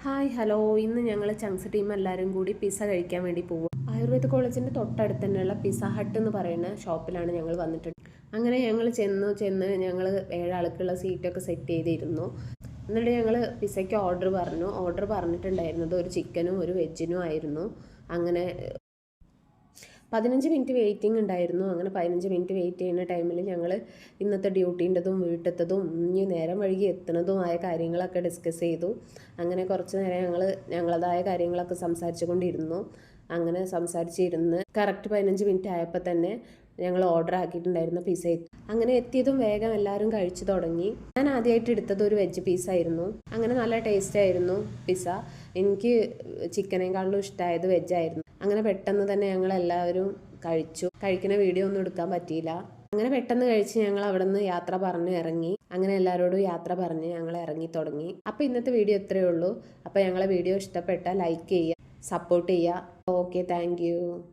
Hi hello, ഇന്ന് ഞങ്ങൾ ചങ്സ് team എല്ലാവരും കൂടി പിസ്സ കഴിക്കാൻ വേണ്ടി പോകും. ആയുർവേദ കോളേജിൻ്റെ തൊട്ടടുത്ത് തന്നെയുള്ള പിസ്സ ഹട്ട് എന്ന് പറയുന്ന ഷോപ്പിലാണ് ഞങ്ങൾ വന്നിട്ടുണ്ട്. അങ്ങനെ ഞങ്ങൾ ചെന്ന് ഞങ്ങൾ 7 ആൾക്കുള്ള സീറ്റൊക്കെ സെറ്റ് ചെയ്തിരുന്നു. എന്നിട്ട് ഞങ്ങൾ പിസ്സയ്ക്ക് ഓർഡർ പറഞ്ഞിട്ടുണ്ടായിരുന്നത് ഒരു ചിക്കനും ഒരു വെജിനും ആയിരുന്നു. അങ്ങനെ 15 മിനിറ്റ് വെയിറ്റിംഗ് ഉണ്ടായിരുന്നു. അങ്ങനെ 15 മിനിറ്റ് വെയിറ്റ് ചെയ്യുന്ന ടൈമിൽ ഞങ്ങൾ ഇന്നത്തെ ഡ്യൂട്ടീൻ്റെതും വീട്ടിലത്തതും ഇനി നേരം വൈകി എത്തുന്നതുമായ കാര്യങ്ങളൊക്കെ ഡിസ്കസ് ചെയ്തു. അങ്ങനെ കുറച്ച് നേരം ഞങ്ങളതായ കാര്യങ്ങളൊക്കെ സംസാരിച്ചു കൊണ്ടിരുന്നു. അങ്ങനെ സംസാരിച്ചിരുന്ന് കറക്റ്റ് 15 മിനിറ്റ് ആയപ്പോൾ തന്നെ ഞങ്ങൾ ഓർഡർ ആക്കിയിട്ടുണ്ടായിരുന്ന പിസ്സ എത്തി. അങ്ങനെ എത്തിയതും വേഗം എല്ലാവരും കഴിച്ചു തുടങ്ങി. ഞാൻ ആദ്യമായിട്ട് എടുത്തത് ഒരു വെജ് പീസായിരുന്നു. അങ്ങനെ നല്ല ടേസ്റ്റ് ആയിരുന്നു പിസ്സ. എനിക്ക് ചിക്കനേക്കാളും ഇഷ്ടമായത് വെജായിരുന്നു. അങ്ങനെ പെട്ടെന്ന് തന്നെ ഞങ്ങൾ എല്ലാവരും കഴിച്ചു. കഴിക്കുന്ന വീഡിയോ ഒന്നും എടുക്കാൻ പറ്റിയില്ല. അങ്ങനെ പെട്ടെന്ന് കഴിച്ച് ഞങ്ങൾ അവിടെ നിന്ന് യാത്ര പറഞ്ഞ് ഇറങ്ങി. അങ്ങനെ എല്ലാവരോടും യാത്ര പറഞ്ഞ് ഞങ്ങൾ ഇറങ്ങി തുടങ്ങി. അപ്പോൾ ഇന്നത്തെ വീഡിയോ ഇത്രയേ ഉള്ളൂ. അപ്പോൾ ഞങ്ങളെ വീഡിയോ ഇഷ്ടപ്പെട്ടാൽ ലൈക്ക് ചെയ്യുക, സപ്പോർട്ട് ചെയ്യുക. Okay, thank you.